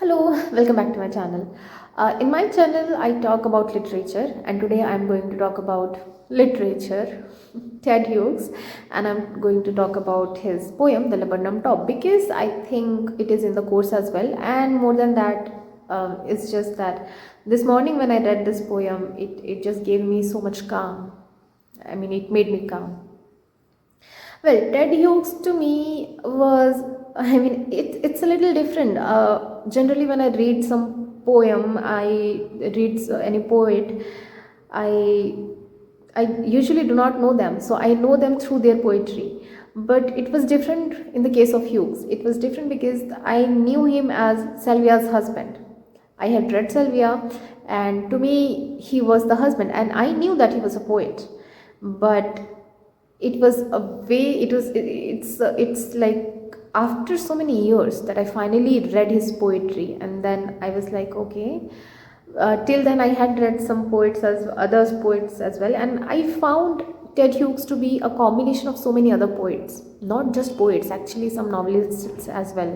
Hello, welcome back to my channel. In my channel, I talk about literature, and today I'm going to talk about literature, Ted Hughes, and I'm going to talk about his poem, The Laburnum Top, because I think it is in the course as well. And more than that, it's just that this morning when I read this poem, it just gave me so much calm. I mean, it made me calm. Well, Ted Hughes to me was, it's a little different. Generally, when I read some poem, I read any poet, I I usually do not know them, so I know them through their poetry. But it was different in the case of Hughes. It was different because I knew him as Sylvia's husband. I had read Sylvia, and to me, he was the husband, and I knew that he was a poet. But it was a way it's like after so many years that I finally read his poetry, and then I was like, okay. Till then I had read some poets as others poets as well, and I found Ted Hughes to be a combination of so many other poets, not just poets, actually some novelists as well.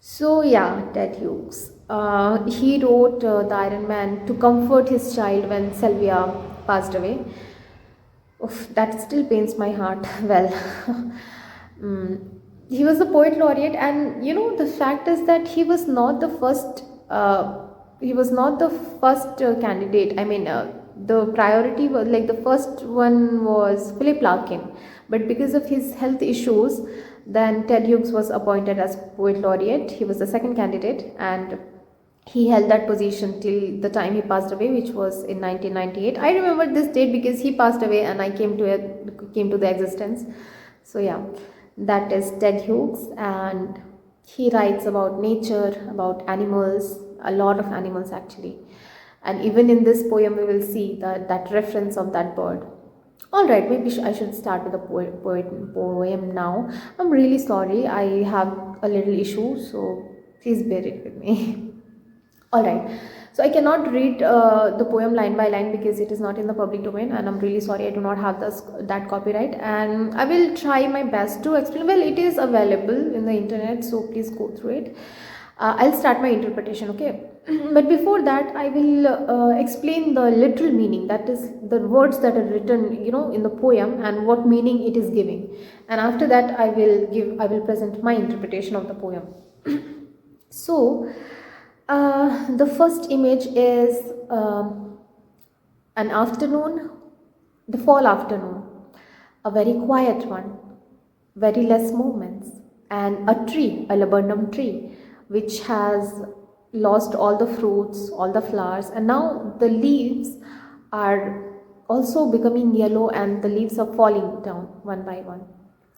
So yeah, Ted Hughes, he wrote The Iron Man to comfort his child when Sylvia passed away. Oof, that still pains my heart. Well, mm, he was a poet laureate, and the fact is that he was not the first. He was not the first candidate. I mean, the priority was like the first one was Philip Larkin, but because of his health issues, then Ted Hughes was appointed as poet laureate. He was the second candidate, and he held that position till the time he passed away, which was in 1998. I remember this date because he passed away and I came to the existence. So yeah, that is Ted Hughes, and he writes about nature, about animals, a lot of animals actually. And even in this poem we will see that reference of that bird. All right, maybe I should start with the poem now. I'm really sorry, I have a little issue, so please bear it with me. All right. So I cannot read the poem line by line because it is not in the public domain, and I'm really sorry I do not have that copyright. And I will try my best to explain. Well, it is available in the internet, so please go through it. I'll start my interpretation, okay? But before that, I will explain the literal meaning. That is the words that are written, in the poem and what meaning it is giving. And after that, I will present my interpretation of the poem. So. The first image is an afternoon, the fall afternoon, a very quiet one, very less movements, and a tree, a laburnum tree, which has lost all the fruits, all the flowers, and now the leaves are also becoming yellow and the leaves are falling down one by one.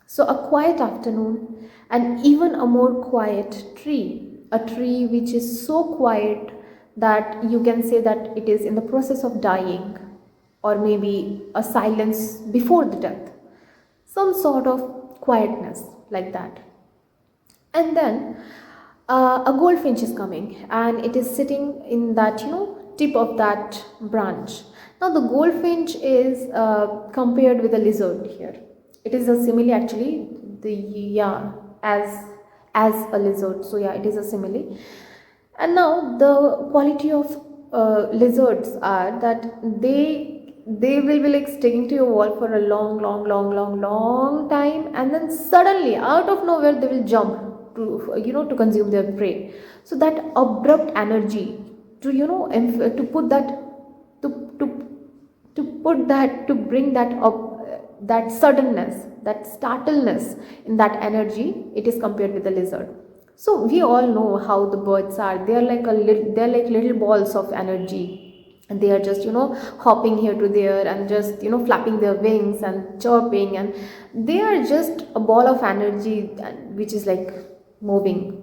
So, a quiet afternoon, and even a more quiet tree, a tree which is so quiet that you can say that it is in the process of dying, or maybe a silence before the death, some sort of quietness like that. And then a goldfinch is coming, and it is sitting in that tip of that branch. Now the goldfinch is compared with a lizard here. It is a simile actually, the yeah, as a lizard, so yeah, it is a simile. And now the quality of lizards are that they will be like sticking to your wall for a long time, and then suddenly out of nowhere they will jump to consume their prey. So that abrupt energy to to put that to put that to bring that up, that suddenness, that startleness in that energy, it is compared with the lizard. So we all know how the birds are. They are like they're like little balls of energy, and they are just hopping here to there and just flapping their wings and chirping, and they are just a ball of energy which is like moving.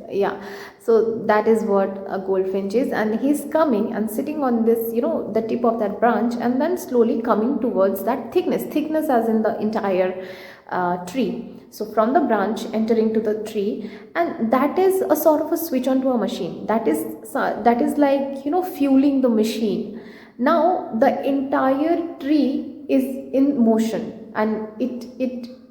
Yeah, so that is what a goldfinch is, and he's coming and sitting on this the tip of that branch, and then slowly coming towards that thickness as in the entire tree. So from the branch entering to the tree, and that is a sort of a switch onto a machine, that is like fueling the machine. Now the entire tree is in motion, and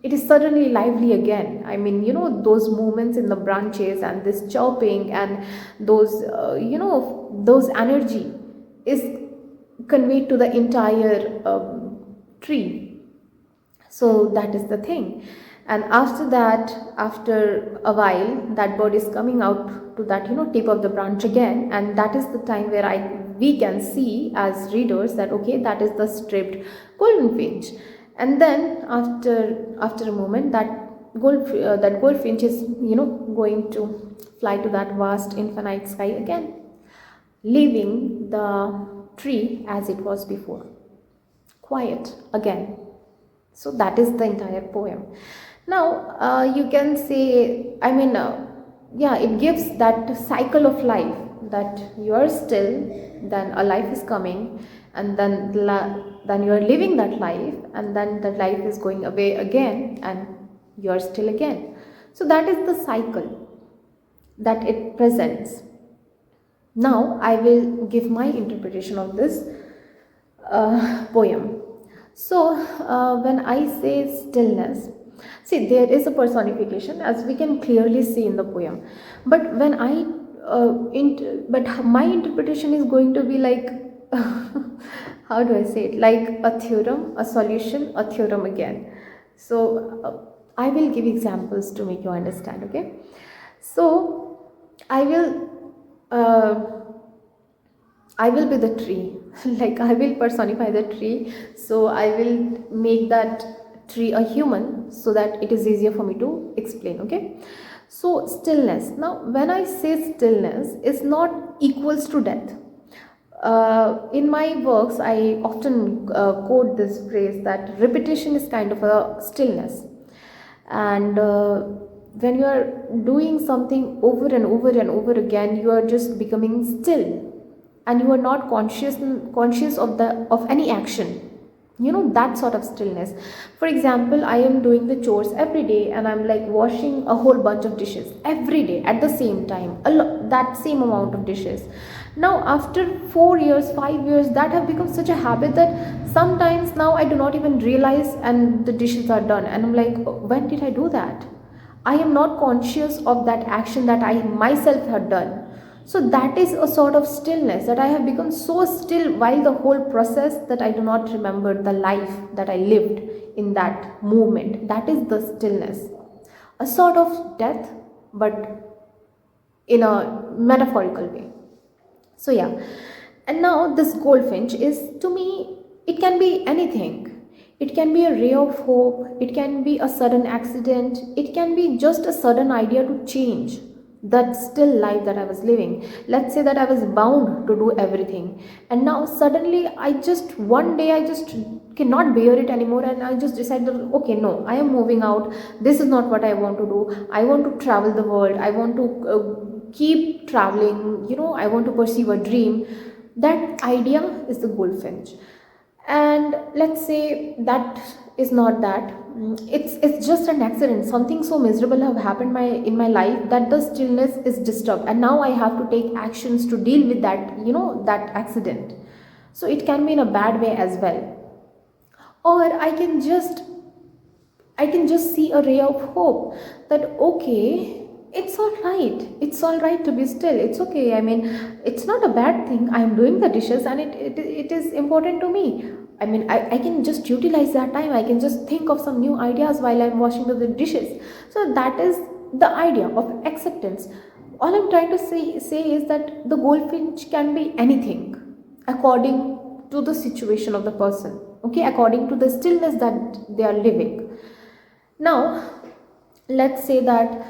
it is suddenly lively again. I mean, those movements in the branches and this chirping and those those energy is conveyed to the entire tree. So that is the thing. And after that, after a while, that bird is coming out to that tip of the branch again, and that is the time where we can see as readers that okay, that is the stripped golden finch. And then after a moment, that goldfinch is going to fly to that vast infinite sky again, leaving the tree as it was before, quiet again. So that is the entire poem. Now you can say, I mean, yeah, it gives that cycle of life, that you are still, then a life is coming, and then you are living that life, and then that life is going away again, and you are still again. So that is the cycle that it presents. Now I will give my interpretation of this poem. So when I say stillness, see, there is a personification as we can clearly see in the poem, but when but my interpretation is going to be like how do I say it, like a theorem, a solution, a theorem again. So I will give examples to make you understand. Okay, so I will be the tree. Like I will personify the tree, so I will make that tree a human so that it is easier for me to explain. Okay, so stillness. Now when I say stillness, is not equals to death. In my works I often quote this phrase that repetition is kind of a stillness, and when you are doing something over and over and over again, you are just becoming still, and you are not conscious of any action, that sort of stillness. For example, I am doing the chores every day, and I'm like washing a whole bunch of dishes every day at the same time, that same amount of dishes. Now after 4 years, 5 years, that have become such a habit that sometimes now I do not even realize, and the dishes are done, and I'm like, when did I do that? I am not conscious of that action that I myself had done. So that is a sort of stillness, that I have become so still while the whole process that I do not remember the life that I lived in that moment. That is the stillness. A sort of death, but in a metaphorical way. So yeah. And now this goldfinch is, to me, it can be anything. It can be a ray of hope. It can be a sudden accident. It can be just a sudden idea to change that still life that I was living. Let's say that I was bound to do everything, and now suddenly one day I just cannot bear it anymore, and I just decided, okay, no, I am moving out. This is not what I want to do. I want to travel the world. I want to keep traveling. I want to pursue a dream. That idea is the goldfinch. And let's say that is not that. It's just an accident. Something so miserable have happened in my life that the stillness is disturbed, and now I have to take actions to deal with that, that accident. So it can be in a bad way as well, or I can just see a ray of hope that okay, it's all right to be still. It's okay. I mean, it's not a bad thing. I am doing the dishes, and it is important to me. I mean, I can just utilize that time. I can just think of some new ideas while I'm washing the dishes. So that is the idea of acceptance. All I'm trying to say is that the goldfinch can be anything according to the situation of the person. Okay, according to the stillness that they are living. Now, let's say that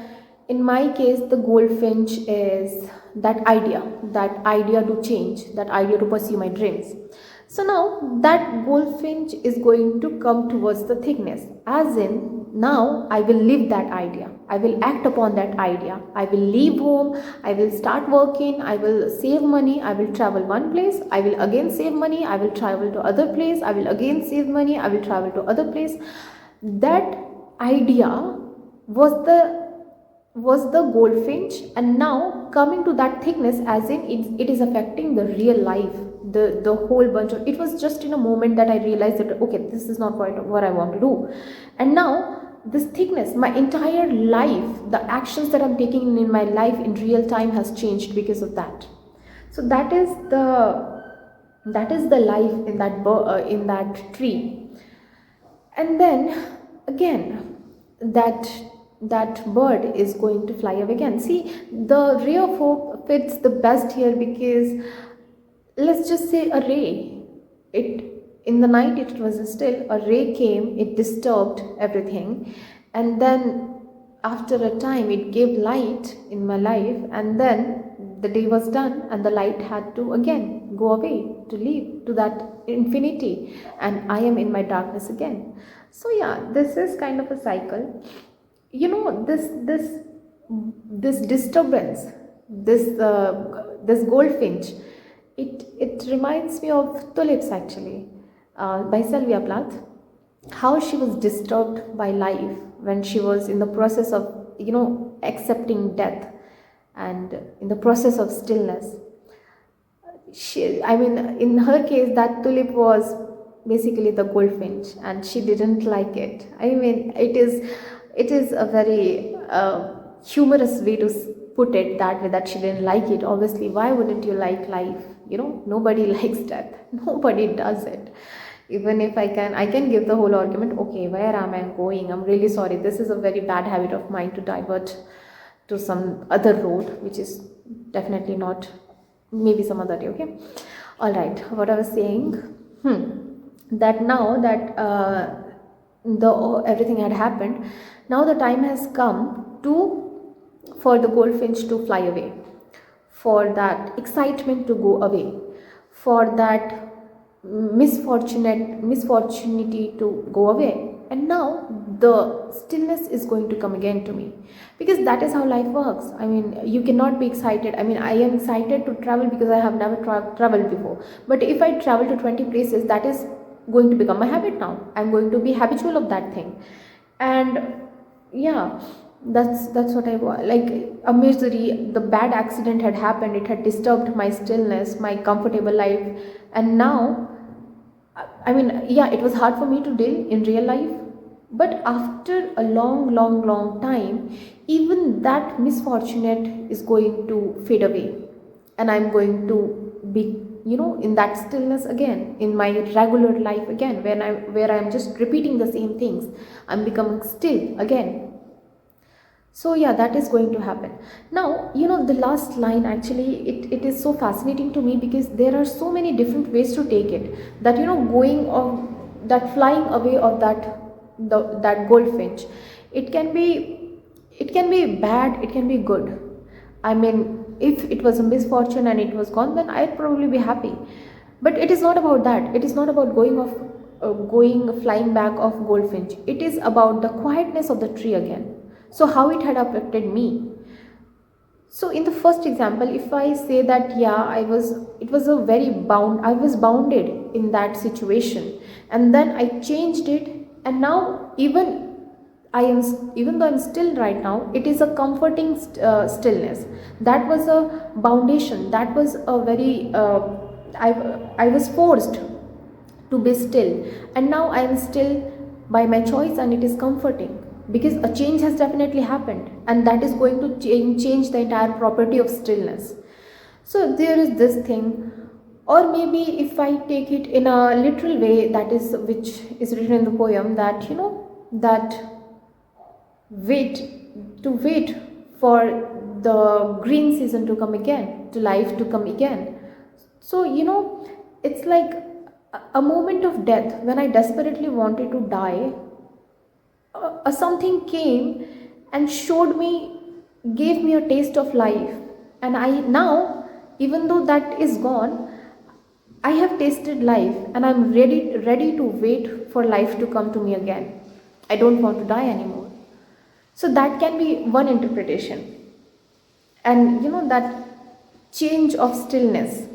in my case, the goldfinch is that idea to change, that idea to pursue my dreams. So now that goldfinch is going to come towards the thickness, as in now I will live that idea. I will act upon that idea. I will leave home. I will start working. I will save money. I will travel one place. I will again save money. I will travel to other place. I will again save money. I will travel to other place. That idea was the goldfinch, and now coming to that thickness, as in it is affecting the real life, the whole bunch of, it was just in a moment that I realized that okay, this is not what I want to do. And now this thickness, my entire life, the actions that I'm taking in my life in real time has changed because of that. So that is the life in in that tree. And then again, that bird is going to fly away again. See, the ray of hope fits the best here, because let's just say a ray, it in the night it was still, a ray came, it disturbed everything, and then after a time it gave light in my life, and then the day was done and the light had to again go away to leave to that infinity, and I am in my darkness again. So yeah, this is kind of a cycle. This disturbance, this goldfinch, it reminds me of tulips actually, by Sylvia Plath, how she was disturbed by life when she was in the process of accepting death, and in the process of stillness. In her case, that tulip was basically the goldfinch, and she didn't like it. It is a very humorous way to put it that way, that she didn't like it. Obviously, why wouldn't you like life? Nobody likes death. Nobody does it. Even if I can give the whole argument. Okay, where am I going? I'm really sorry. This is a very bad habit of mine, to divert to some other road, which is definitely not. Maybe some other day. Okay. All right. What I was saying. That now that the everything had happened, now the time has come for the goldfinch to fly away, for that excitement to go away, for that misfortunity to go away, and now the stillness is going to come again to me, because that is how life works. You cannot be excited. I am excited to travel because I have never traveled before, but if I travel to 20 places, that is going to become my habit. Now I'm going to be habitual of that thing, and yeah, that's what I want. Like a misery, the bad accident had happened, it had disturbed my stillness, my comfortable life, and now yeah, it was hard for me to deal in real life, but after a long time, even that misfortunate is going to fade away, and I'm going to be in that stillness again, in my regular life again, where I'm just repeating the same things. I'm becoming still again. So yeah, that is going to happen. Now, the last line actually, it is so fascinating to me, because there are so many different ways to take it, that going of that flying away of that goldfinch, it can be bad, it can be good. If it was a misfortune and it was gone, then I'd probably be happy. But it is not about that. It is not about going flying back of goldfinch. It is about the quietness of the tree again. So how it had affected me. So in the first example, if I say that, yeah, I was bounded in that situation, and then I changed it, and now even though I'm still right now, it is a comforting stillness. That was a foundation. That was a very I was forced to be still, and now I am still by my choice, and it is comforting, because a change has definitely happened, and that is going to change the entire property of stillness. So there is this thing. Or maybe if I take it in a literal way, which is written in the poem, that that wait for the green season to come again, to life to come again. So it's like a moment of death, when I desperately wanted to die. Something came and gave me a taste of life, and I now, even though that is gone, I have tasted life, and I'm ready to wait for life to come to me again. I don't want to die anymore. So that can be one interpretation. And that change of stillness,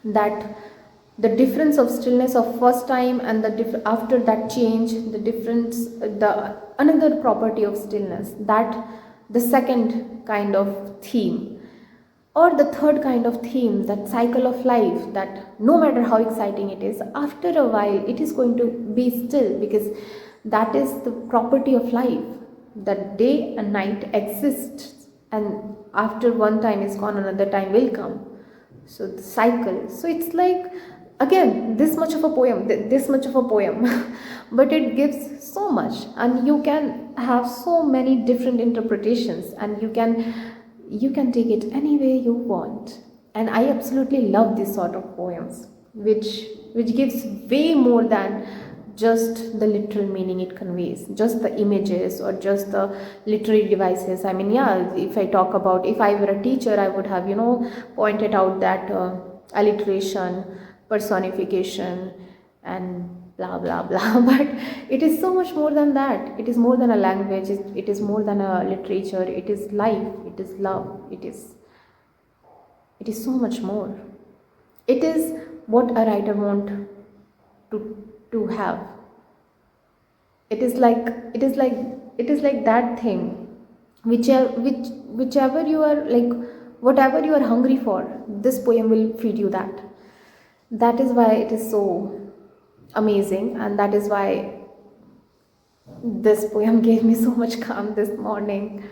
that the difference of stillness of first time, and after that change, the difference, the another property of stillness, that the second kind of theme, or the third kind of theme, that cycle of life, that no matter how exciting it is, after a while it is going to be still, because That is the property of life, that day and night exists, and after one time is gone, another time will come. So the cycle. So it's like, again, this much of a poem, this much of a poem, but it gives so much, and you can have so many different interpretations, and you can take it any way you want. And I absolutely love this sort of poems, which gives way more than just the literal meaning it conveys, just the images or just the literary devices. I mean, yeah, if I talk about, if I were a teacher, I would have, pointed out that alliteration, personification, and blah blah blah. But it is so much more than that. It is more than a language, it is more than a literature, it is life, it is love, it is so much more. It is what a writer want to have. It is like that thing, whichever you are, like, whatever you are hungry for, this poem will feed you that. That is why it is so amazing, and that is why this poem gave me so much calm this morning.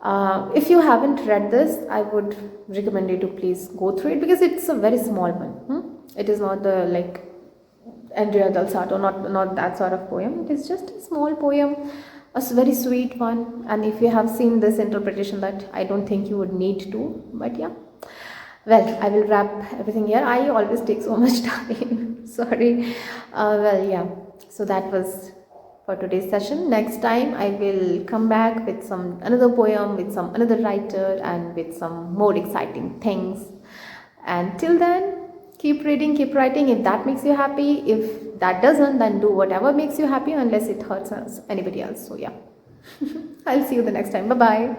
If you haven't read this, I would recommend you to please go through it, because it's a very small one. It is not the, like, Andrea Del Sarto, not that sort of poem. It is just a small poem, very sweet one. And if you have seen this interpretation, that I don't think you would need to, but yeah. Well, I will wrap everything here. I always take so much time. Sorry. Well, yeah. So that was for today's session. Next time I will come back with another poem, with another writer, and with some more exciting things. And till then, keep reading, keep writing. If that makes you happy, if that doesn't, then do whatever makes you happy, unless it hurts anybody else. So yeah. I'll see you the next time. Bye bye.